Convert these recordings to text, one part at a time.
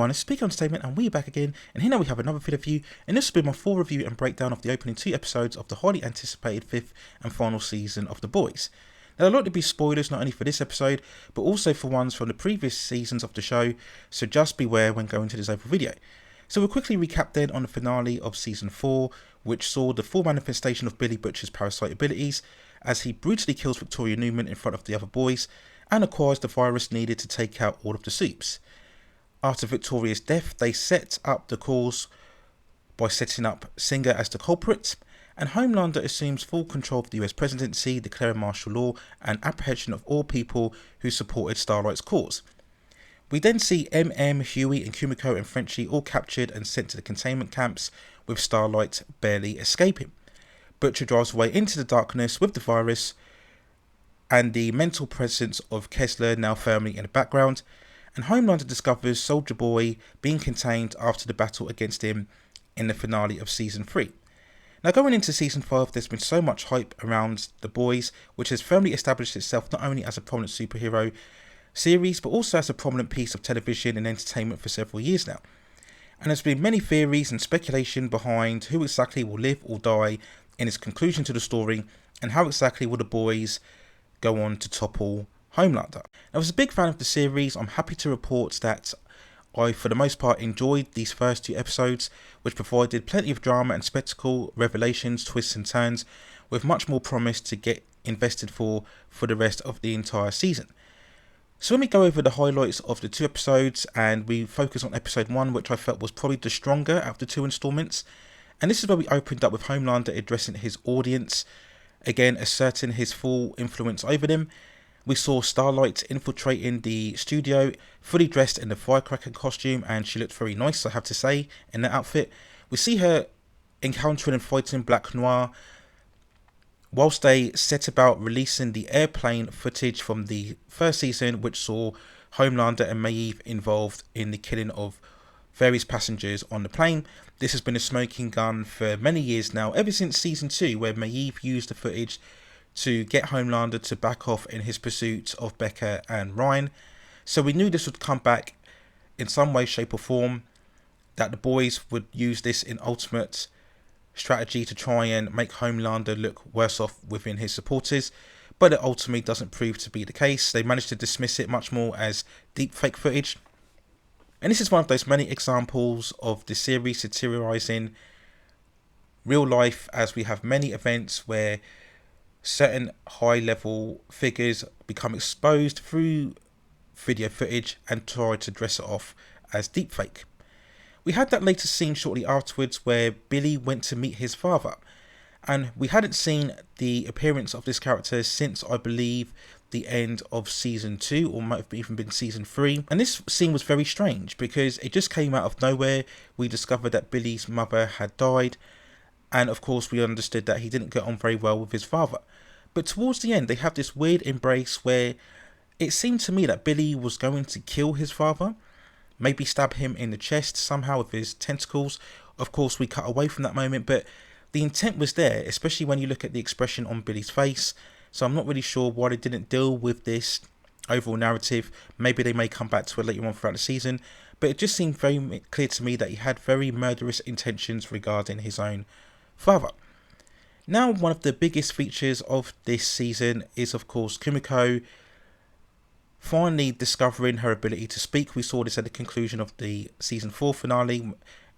everyone, it's Speaker Entertainment and we're back again, and here now we have another video for you, and this will be my full review and breakdown of the opening 2 episodes of the highly anticipated 5th and final season of The Boys. Now, there are likely to be spoilers not only for this episode, but also for ones from the previous seasons of the show, so just beware when going to this overall video. So we'll quickly recap then on the finale of Season 4, which saw the full manifestation of Billy Butcher's parasite abilities, as he brutally kills Victoria Newman in front of the other boys, and acquires the virus needed to take out all of the Supes. After Victoria's death, they set up the cause by setting up Singer as the culprit, and Homelander assumes full control of the US presidency, declaring martial law and apprehension of all people who supported Starlight's cause. We then see Huey and Kumiko and Frenchie all captured and sent to the containment camps, with Starlight barely escaping. Butcher drives away into the darkness with the virus and the mental presence of Kessler now firmly in the background, and Homelander discovers Soldier Boy being contained after the battle against him in the finale of Season 3. Now, going into Season 5, there's been so much hype around The Boys, which has firmly established itself not only as a prominent superhero series, but also as a prominent piece of television and entertainment for several years now. And there's been many theories and speculation behind who exactly will live or die in its conclusion to the story, and how exactly will The Boys go on to topple Homelander. I was a big fan of the series. I'm happy to report that I, for the most part, enjoyed these first 2 episodes, which provided plenty of drama and spectacle, revelations, twists and turns, with much more promise to get invested for the rest of the entire season. So when we go over the highlights of the 2 episodes, and we focus on episode 1, which I felt was probably the stronger out of the 2 installments, and this is where we opened up with Homelander addressing his audience, again asserting his full influence over them. We saw Starlight infiltrating the studio, fully dressed in the firecracker costume, and she looked very nice, I have to say, in that outfit. We see her encountering and fighting Black Noir, whilst they set about releasing the airplane footage from the first season, which saw Homelander and Maeve involved in the killing of various passengers on the plane. This has been a smoking gun for many years now, ever since Season 2, where Maeve used the footage to get Homelander to back off in his pursuit of Becca and Ryan. So we knew this would come back in some way, shape or form, that the boys would use this in ultimate strategy to try and make Homelander look worse off within his supporters, but it ultimately doesn't prove to be the case. They managed to dismiss it much more as deepfake footage. And this is one of those many examples of the series satirizing real life, as we have many events where certain high-level figures become exposed through video footage and try to dress it off as deepfake. We had that later scene shortly afterwards where Billy went to meet his father, and we hadn't seen the appearance of this character since, I believe, the end of Season 2, or might have even been Season 3. And this scene was very strange because it just came out of nowhere. We discovered that Billy's mother had died, and of course we understood that he didn't get on very well with his father. But towards the end, they have this weird embrace where it seemed to me that Billy was going to kill his father, maybe stab him in the chest somehow with his tentacles. Of course, we cut away from that moment, but the intent was there, especially when you look at the expression on Billy's face. So I'm not really sure why they didn't deal with this overall narrative. Maybe they may come back to it later on throughout the season, but it just seemed very clear to me that he had very murderous intentions regarding his own father. Now, one of the biggest features of this season is, of course, Kumiko finally discovering her ability to speak. We saw this at the conclusion of the Season 4 finale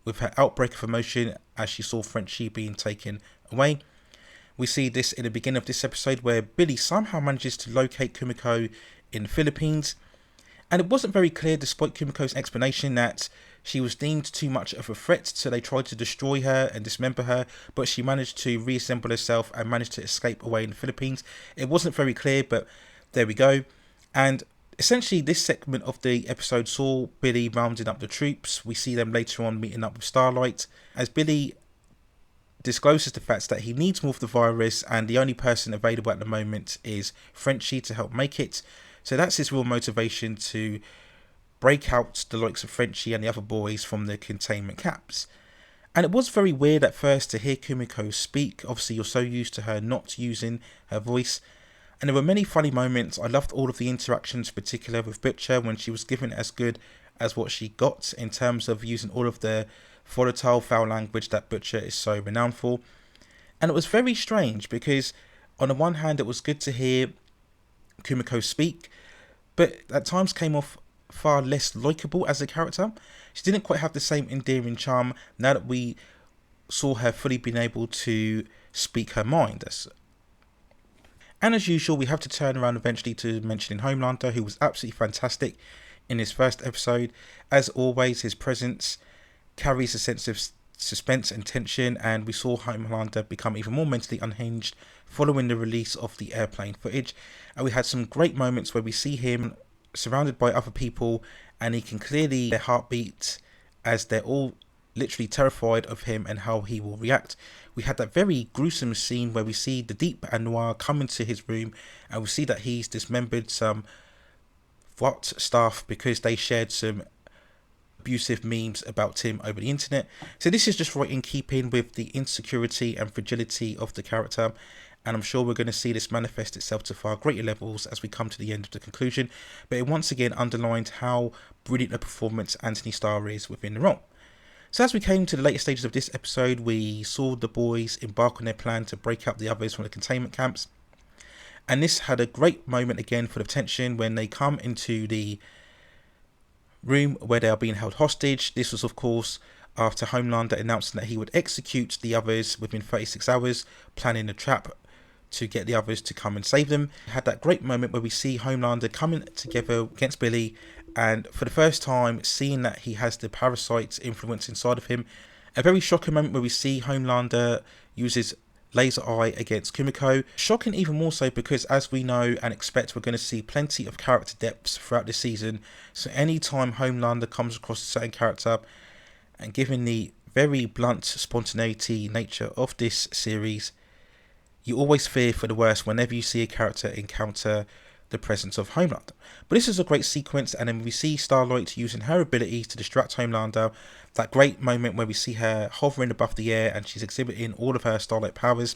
with her outbreak of emotion as she saw Frenchie being taken away. We see this in the beginning of this episode where Billy somehow manages to locate Kumiko in the Philippines. And it wasn't very clear, despite Kumiko's explanation, that she was deemed too much of a threat, so they tried to destroy her and dismember her, but she managed to reassemble herself and managed to escape away in the Philippines. It wasn't very clear, but there we go. And essentially, this segment of the episode saw Billy rounding up the troops. We see them later on meeting up with Starlight, as Billy discloses the fact that he needs more of the virus, and the only person available at the moment is Frenchie to help make it. So that's his real motivation, to break out the likes of Frenchie and the other boys from the containment camps. And it was very weird at first to hear Kumiko speak. Obviously, you're so used to her not using her voice. And there were many funny moments. I loved all of the interactions, particularly with Butcher, when she was given as good as what she got in terms of using all of the volatile foul language that Butcher is so renowned for. And it was very strange because on the one hand it was good to hear Kumiko speak, but at times came off far less likeable as a character. She didn't quite have the same endearing charm now that we saw her fully being able to speak her mind. And as usual, we have to turn around eventually to mentioning Homelander, who was absolutely fantastic in his first episode. As always, his presence carries a sense of suspense and tension, and we saw Homelander become even more mentally unhinged following the release of the airplane footage. And we had some great moments where we see him surrounded by other people, and he can clearly their heartbeat as they're all literally terrified of him and how he will react. We had that very gruesome scene where we see the Deep and Noir come into his room, and we see that he's dismembered some SWAT staff because they shared some abusive memes about him over the internet. So this is just right in keeping with the insecurity and fragility of the character, and I'm sure we're going to see this manifest itself to far greater levels as we come to the end of the conclusion. But it once again underlined how brilliant a performance Anthony Starr is within the role. So as we came to the later stages of this episode, we saw the boys embark on their plan to break up the others from the containment camps. And this had a great moment again for the tension when they come into the room where they are being held hostage. This was of course after Homelander announcing that he would execute the others within 36 hours, planning a trap to get the others to come and save them. We had that great moment where we see Homelander coming together against Billy, and for the first time seeing that he has the parasite's influence inside of him. A very shocking moment where we see Homelander uses laser eye against Kumiko. Shocking even more so because, as we know and expect, we're going to see plenty of character depths throughout the season. So anytime Homelander comes across a certain character, and given the very blunt spontaneity nature of this series, you always fear for the worst whenever you see a character encounter the presence of Homelander. But this is a great sequence, and then we see Starlight using her ability to distract Homelander. That great moment where we see her hovering above the air and she's exhibiting all of her Starlight powers.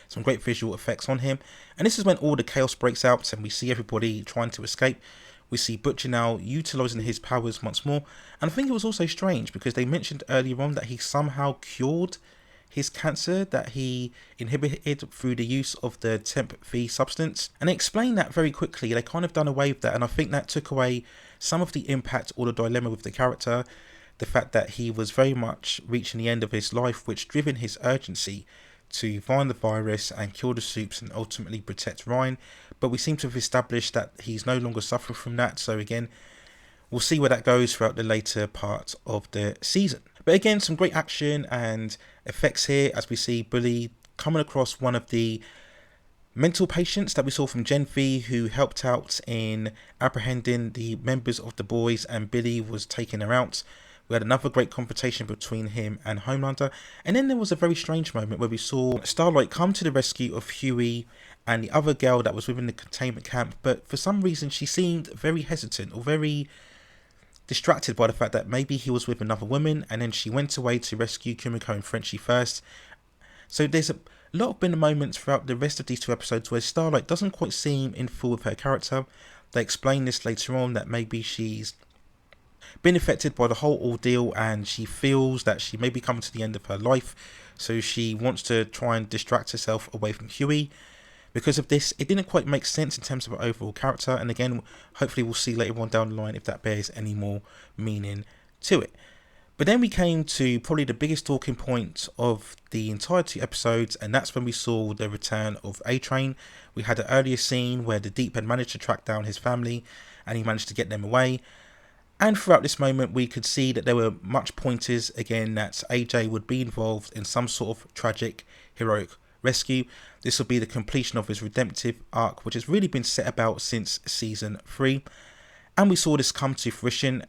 Some great visual effects on him. And this is when all the chaos breaks out and we see everybody trying to escape. We see Butcher now utilising his powers once more. And I think it was also strange because they mentioned earlier on that he somehow cured his cancer that he inhibited through the use of the temp V substance, and they explained that very quickly. They kind of done away with that, and I think that took away some of the impact or the dilemma with the character, the fact that he was very much reaching the end of his life, which driven his urgency to find the virus and kill the Supes and ultimately protect Ryan. But we seem to have established that he's no longer suffering from that, so again we'll see where that goes throughout the later part of the season. But again, some great action and effects here as we see Bully coming across one of the mental patients that we saw from Gen V, who helped out in apprehending the members of the boys, and Billy was taking her out. We had another great confrontation between him and Homelander. And then there was a very strange moment where we saw Starlight come to the rescue of Huey and the other girl that was within the containment camp. But for some reason, she seemed very hesitant or very distracted by the fact that maybe he was with another woman, and then she went away to rescue Kumiko and Frenchie first. So there's a lot of been moments throughout the rest of these two episodes where Starlight doesn't quite seem in full with her character. They explain this later on, that maybe she's been affected by the whole ordeal and she feels that she may be coming to the end of her life, so she wants to try and distract herself away from Huey. Because of this, it didn't quite make sense in terms of her overall character, and again, hopefully we'll see later on down the line if that bears any more meaning to it. But then we came to probably the biggest talking point of the entire two episodes, and that's when we saw the return of A-Train. We had an earlier scene where the Deep had managed to track down his family, and he managed to get them away. And throughout this moment, we could see that there were much pointers, again, that AJ would be involved in some sort of tragic, heroic rescue. This will be the completion of his redemptive arc, which has really been set about since season 3. And we saw this come to fruition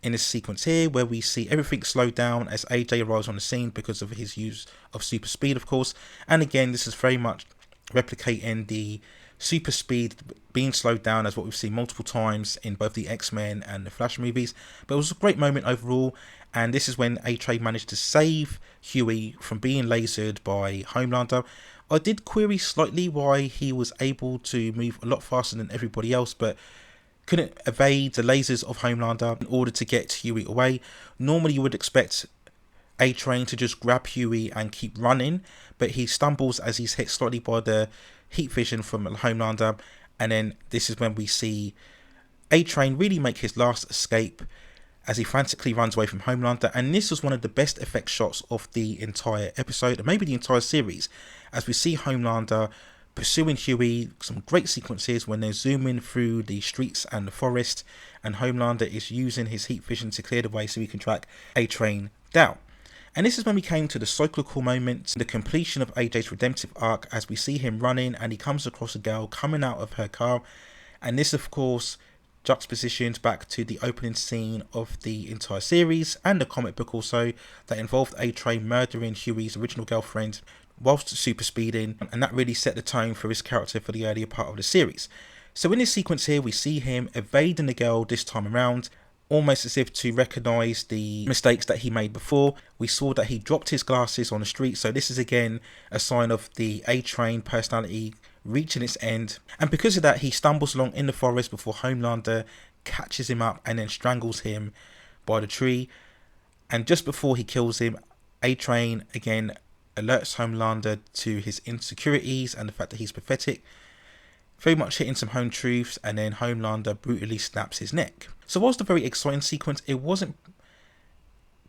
in this sequence here, where we see everything slow down as AJ arrives on the scene because of his use of super speed, of course. And again, this is very much replicating the super speed being slowed down as what we've seen multiple times in both the X-Men and the Flash movies. But it was a great moment overall, and this is when A-Train managed to save Huey from being lasered by Homelander. I did query slightly why he was able to move a lot faster than everybody else, but couldn't evade the lasers of Homelander in order to get Huey away. Normally you would expect A-Train to just grab Huey and keep running, but he stumbles as he's hit slightly by the heat vision from Homelander, and then this is when we see A-Train really make his last escape as he frantically runs away from Homelander. And this was one of the best effect shots of the entire episode, and maybe the entire series, as we see Homelander pursuing Huey. Some great sequences when they're zooming through the streets and the forest, and Homelander is using his heat vision to clear the way so he can track A-Train down. And this is when we came to the cyclical moment, the completion of AJ's redemptive arc, as we see him running and he comes across a girl coming out of her car. And this, of course, juxtapositions back to the opening scene of the entire series and the comic book also, that involved A-Train murdering Huey's original girlfriend whilst super speeding, and that really set the tone for his character for the earlier part of the series. So in this sequence here, we see him evading the girl this time around, almost as if to recognise the mistakes that he made before. We saw that he dropped his glasses on the street, so this is again a sign of the A-Train personality reaching its end. And because of that, he stumbles along in the forest before Homelander catches him up and then strangles him by the tree. And just before he kills him, A-Train again alerts Homelander to his insecurities and the fact that he's pathetic, very much hitting some home truths, and then Homelander brutally snaps his neck. So whilst a very exciting sequence, it wasn't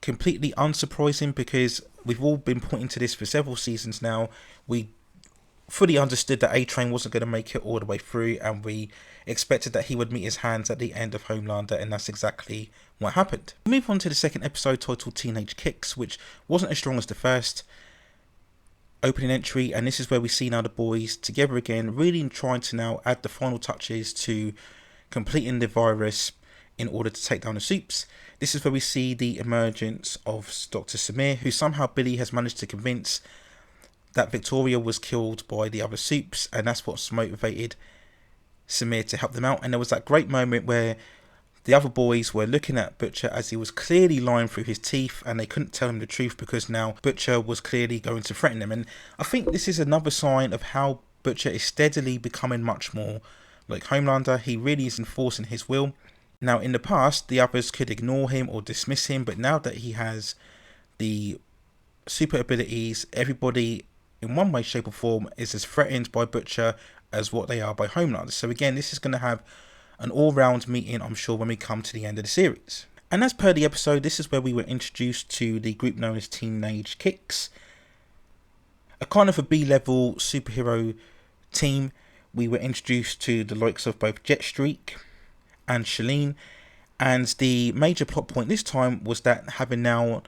completely unsurprising, because we've all been pointing to this for several seasons now. We fully understood that A-Train wasn't going to make it all the way through, and we expected that he would meet his hands at the end of Homelander, and that's exactly what happened. We move on to the second episode, titled Teenage Kicks, which wasn't as strong as the first opening entry, and this is where we see now the boys together again, really trying to now add the final touches to completing the virus in order to take down the Supes. This is where we see the emergence of Dr. Samir, who somehow Billy has managed to convince that Victoria was killed by the other Supes, and that's what's motivated Samir to help them out. And there was that great moment where the other boys were looking at Butcher as he was clearly lying through his teeth, and they couldn't tell him the truth because now Butcher was clearly going to threaten them. And I think this is another sign of how Butcher is steadily becoming much more like Homelander. He really is enforcing his will. Now in the past, the others could ignore him or dismiss him, but now that he has the super abilities, everybody in one way, shape or form is as threatened by Butcher as what they are by Homelander. So again, this is going to have an all-round meeting, I'm sure, when we come to the end of the series. And as per the episode, this is where we were introduced to the group known as Teenage Kicks, a kind of a B-level superhero team. We were introduced to the likes of both Jetstreak and Shalene, and the major plot point this time was that, having now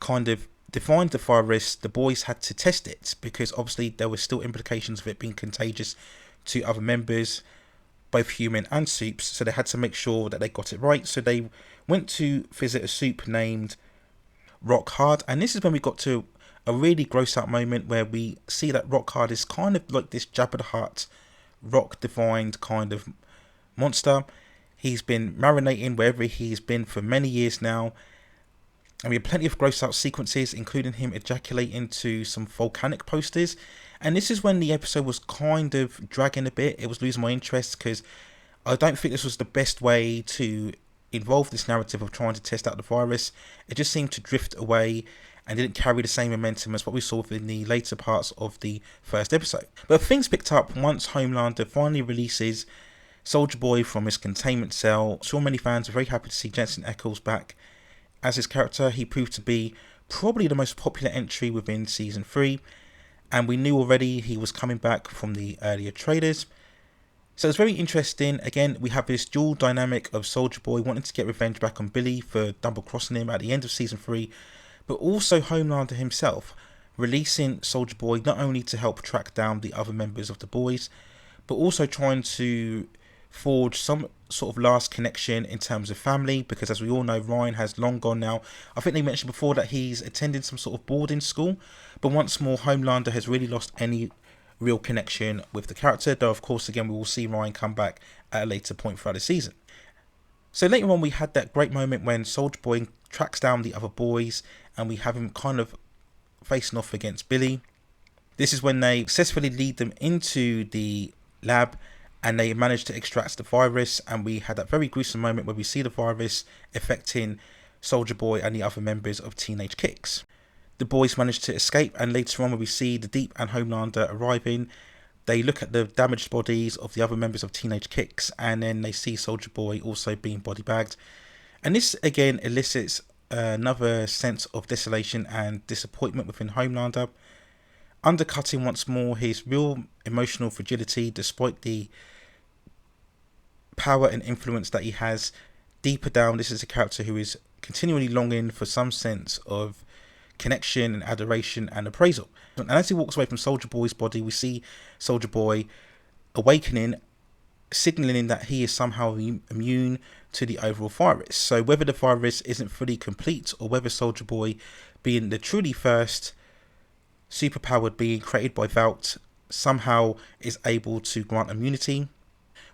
kind of defined the virus, the boys had to test it, because obviously there were still implications of it being contagious to other members, both human and Supes, so they had to make sure that they got it right. So they went to visit a Supe named Rock Hard, and this is when we got to a really gross out moment where we see that Rock Hard is kind of like this Jabba the Hutt, rock divined kind of monster. He's been marinating wherever he's been for many years now, and we have plenty of gross out sequences, including him ejaculating into some volcanic posters. And this is when the episode was kind of dragging a bit. It was losing my interest, because I don't think this was the best way to involve this narrative of trying to test out the virus. It just seemed to drift away and didn't carry the same momentum as what we saw in the later parts of the first episode. But things picked up once Homelander finally releases Soldier Boy from his containment cell. I'm sure many fans are very happy to see Jensen Ackles back as his character. He proved to be probably the most popular entry within Season 3. And we knew already he was coming back from the earlier trailers. So it's very interesting. Again, we have this dual dynamic of Soldier Boy wanting to get revenge back on Billy for double crossing him at the end of Season 3. But also Homelander himself releasing Soldier Boy, not only to help track down the other members of the boys, but also trying to forge some sort of last connection in terms of family, because as we all know, Ryan has long gone now. I think they mentioned before that he's attended some sort of boarding school, but once more Homelander has really lost any real connection with the character, though of course again we will see Ryan come back at a later point throughout the season. So later on we had that great moment when Soldier Boy tracks down the other boys, and we have him kind of facing off against Billy. This is when they successfully lead them into the lab, and they managed to extract the virus, and we had that very gruesome moment where we see the virus affecting Soldier Boy and the other members of Teenage Kicks. The boys managed to escape, and later on when we see the Deep and Homelander arriving, they look at the damaged bodies of the other members of Teenage Kicks, and then they see Soldier Boy also being body bagged. And this again elicits another sense of desolation and disappointment within Homelander, undercutting once more his real emotional fragility despite the power and influence that he has. Deeper down, this is a character who is continually longing for some sense of connection and adoration and appraisal. And as he walks away from Soldier Boy's body, we see Soldier Boy awakening, signalling that he is somehow immune to the overall virus. So whether the virus isn't fully complete, or whether Soldier Boy, being the truly first superpowered being created by Vought, somehow is able to grant immunity,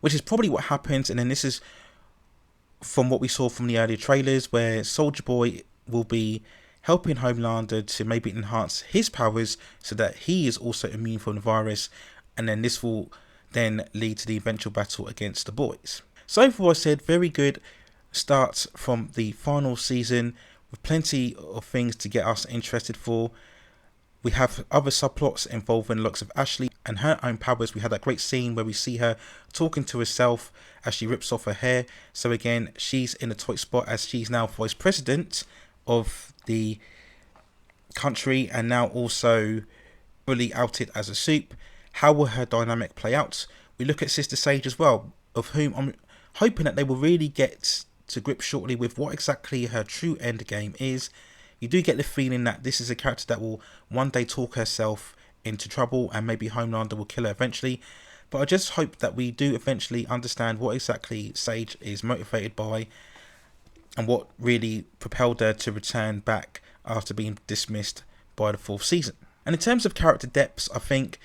which is probably what happens. And then this is from what we saw from the earlier trailers, where Soldier Boy will be helping Homelander to maybe enhance his powers so that he is also immune from the virus, and then this will then lead to the eventual battle against the boys. So overall, I said very good start from the final season, with plenty of things to get us interested for. We have other subplots involving the looks of Ashley and her own powers. We had that great scene where we see her talking to herself as she rips off her hair. So again, she's in a tight spot as she's now vice president of the country and now also fully outed as a soup. How will her dynamic play out? We look at Sister Sage as well, of whom I'm hoping that they will really get to grip shortly with what exactly her true end game is. You do get the feeling that this is a character that will one day talk herself into trouble, and maybe Homelander will kill her eventually. But I just hope that we do eventually understand what exactly Sage is motivated by, and what really propelled her to return back after being dismissed by the 4th season. And in terms of character depths, I think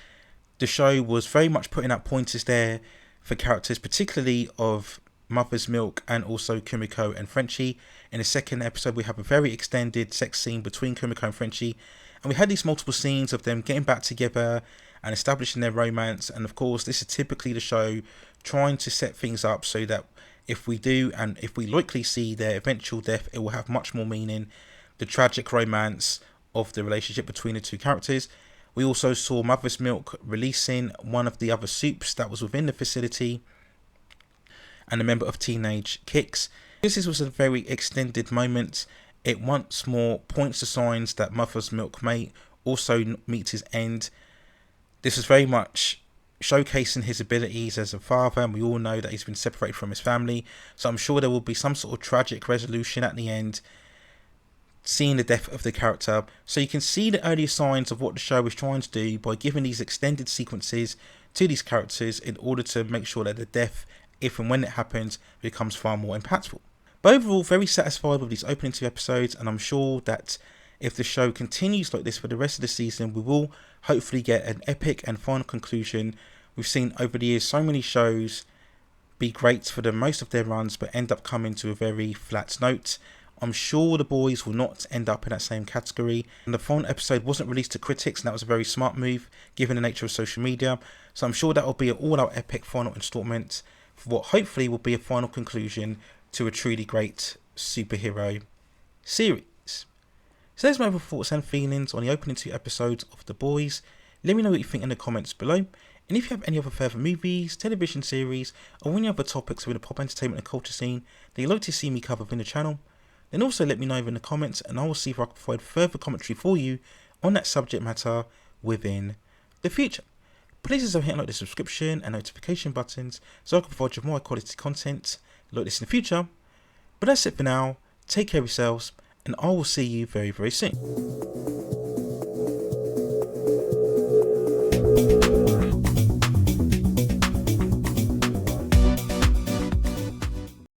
the show was very much putting out pointers there for characters, particularly of Mother's Milk and also Kumiko and Frenchie. In the second episode, we have a very extended sex scene between Kumiko and Frenchie, and we had these multiple scenes of them getting back together and establishing their romance. And of course, this is typically the show trying to set things up so that if we do, and if we likely see their eventual death, it will have much more meaning, the tragic romance of the relationship between the two characters. We also saw Mother's Milk releasing one of the other soups that was within the facility, and a member of Teenage Kicks. This was a very extended moment. It once more points to signs that Mother's Milk may also meet his end. This is very much showcasing his abilities as a father, and we all know that he's been separated from his family. So I'm sure there will be some sort of tragic resolution at the end, seeing the death of the character. So you can see the earlier signs of what the show is trying to do by giving these extended sequences to these characters in order to make sure that the death, if and when it happens, becomes far more impactful. But overall, very satisfied with these opening 2 episodes, and I'm sure that if the show continues like this for the rest of the season, we will hopefully get an epic and final conclusion. We've seen over the years so many shows be great for the most of their runs but end up coming to a very flat note. I'm sure the boys will not end up in that same category. And the final episode wasn't released to critics, and that was a very smart move given the nature of social media. So I'm sure that will be an all-out epic final installment for what hopefully will be a final conclusion to a truly great superhero series. So there's my other thoughts and feelings on the opening 2 episodes of The Boys. Let me know what you think in the comments below. And if you have any other further movies, television series, or any other topics within the pop entertainment and culture scene that you'd like to see me cover within the channel, then also let me know in the comments, and I will see if I can provide further commentary for you on that subject matter within the future. Please also hit like the subscription and notification buttons so I can provide you with more quality content like this in the future. But that's it for now. Take care of yourselves, and I will see you very, very soon.